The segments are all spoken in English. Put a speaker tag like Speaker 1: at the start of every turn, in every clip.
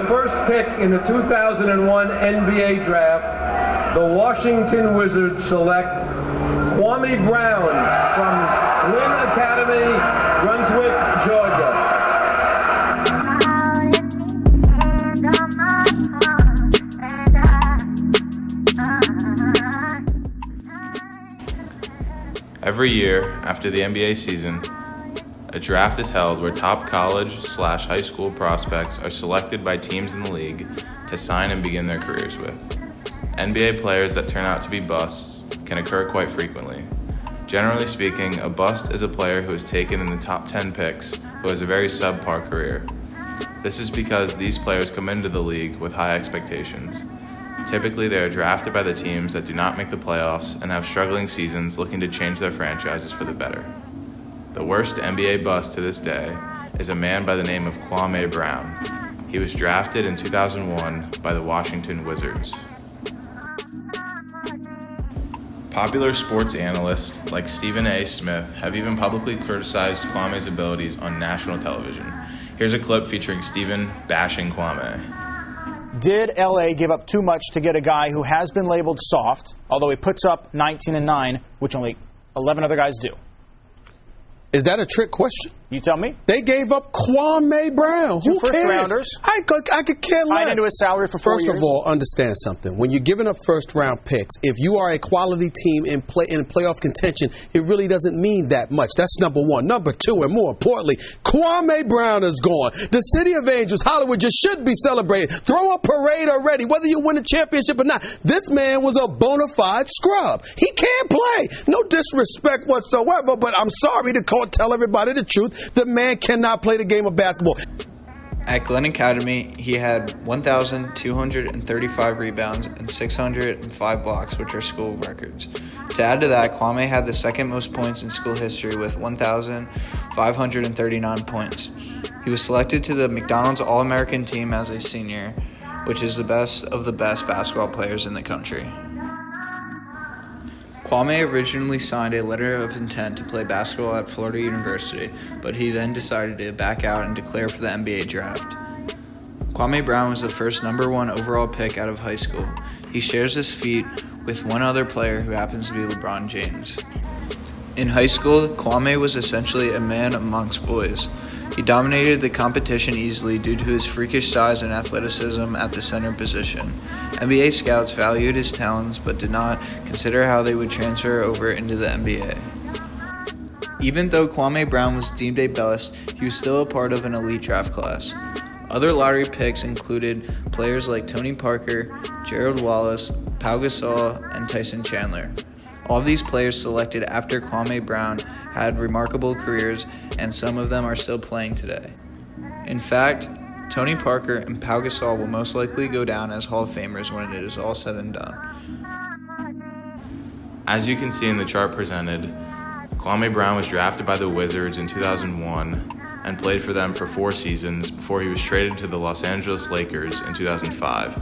Speaker 1: first pick in the 2001 NBA Draft, the Washington Wizards select KWAME Brown from Lynn Academy, Brunswick, Georgia.
Speaker 2: Every year after the NBA season, a draft is held where top college/high school prospects are selected by teams in the league to sign and begin their careers with. NBA players that turn out to be busts can occur quite frequently. Generally speaking, a bust is a player who is taken in the top 10 picks who has a very subpar career. This is because these players come into the league with high expectations. Typically, they are drafted by the teams that do not make the playoffs and have struggling seasons looking to change their franchises for the better. The worst NBA bust to this day is a man by the name of KWAME Brown. He was drafted in 2001 by the Washington Wizards. Popular sports analysts like Stephen A. Smith have even publicly criticized KWAME's abilities on national television. Here's a clip featuring Stephen bashing KWAME.
Speaker 3: Did LA give up too much to get a guy who has been labeled soft, although he puts up 19-9, which only 11 other guys do?
Speaker 4: Is that a trick question?
Speaker 3: You tell me.
Speaker 4: They gave up KWAME Brown.
Speaker 3: Two
Speaker 4: Who
Speaker 3: first
Speaker 4: cares?
Speaker 3: rounders.
Speaker 4: I could care less.
Speaker 3: Tied into his salary for 4 years.
Speaker 4: First of all, understand something. When you're giving up first-round picks, if you are a quality team in playoff contention, it really doesn't mean that much. That's number one. Number two, and more importantly, KWAME Brown is gone. The City of Angels, Hollywood, just should be celebrated. Throw a parade already, whether you win a championship or not. This man was a bona fide scrub. He can't play. No disrespect whatsoever, but I'm sorry to tell everybody the truth. The man cannot play the game of basketball.
Speaker 5: At Glenn Academy, he had 1,235 rebounds and 605 blocks, which are school records. To add to that, KWAME had the second most points in school history with 1,539 points. He was selected to the McDonald's All-American team as a senior, which is the best of the best basketball players in the country. KWAME originally signed a letter of intent to play basketball at Florida University, but he then decided to back out and declare for the NBA draft. KWAME Brown was the first #1 overall pick out of high school. He shares this feat with one other player who happens to be LeBron James. In high school, KWAME was essentially a man amongst boys. He dominated the competition easily due to his freakish size and athleticism at the center position. NBA scouts valued his talents but did not consider how they would transfer over into the NBA. Even though KWAME Brown was deemed a bust, he was still a part of an elite draft class. Other lottery picks included players like Tony Parker, Gerald Wallace, Pau Gasol, and Tyson Chandler. All of these players selected after KWAME Brown had remarkable careers, and some of them are still playing today. In fact, Tony Parker and Pau Gasol will most likely go down as Hall of Famers when it is all said and done.
Speaker 2: As you can see in the chart presented, KWAME Brown was drafted by the Wizards in 2001 and played for them for 4 seasons before he was traded to the Los Angeles Lakers in 2005.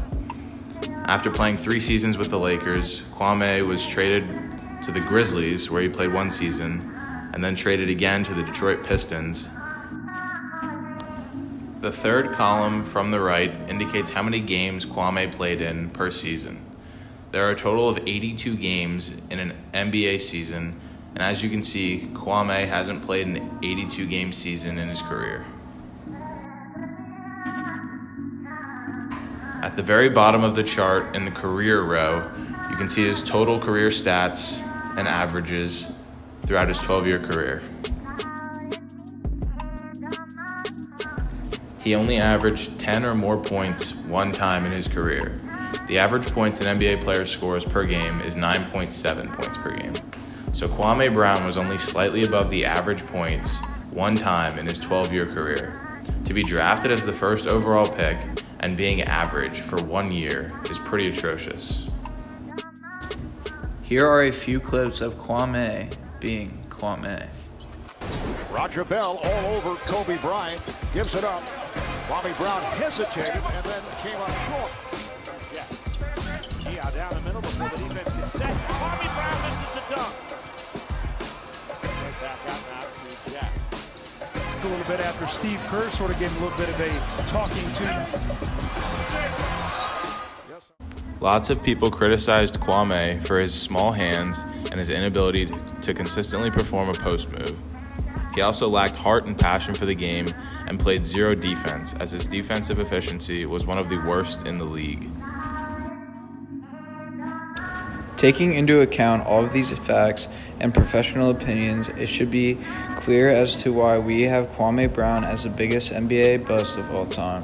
Speaker 2: After playing 3 seasons with the Lakers, KWAME was traded to the Grizzlies, where he played 1 season, and then traded again to the Detroit Pistons. The third column from the right indicates how many games KWAME played in per season. There are a total of 82 games in an NBA season, and as you can see, KWAME hasn't played an 82-game season in his career. At the very bottom of the chart in the career row, you can see his total career stats and averages throughout his 12-year career. He only averaged 10 or more points one time in his career. The average points an NBA player scores per game is 9.7 points per game. So KWAME Brown was only slightly above the average points one time in his 12-year career. To be drafted as the first overall pick and being average for 1 year is pretty atrocious.
Speaker 5: Here are a few clips of KWAME being KWAME.
Speaker 6: Roger Bell all over Kobe Bryant, gives it up. KWAME Brown hesitated and then came up short. Yeah, down the middle before the defense gets set. KWAME Brown misses the dunk. Right back out now to Jack.
Speaker 7: a little bit after Steve Kerr sort of gave him a little bit of a talking to.
Speaker 2: Lots of people criticized Kwame for his small hands and his inability to consistently perform a post move. He also lacked heart and passion for the game and played zero defense, as his defensive efficiency was one of the worst in the league.
Speaker 5: Taking into account all of these facts and professional opinions, it should be clear as to why we have Kwame Brown as the biggest NBA bust of all time.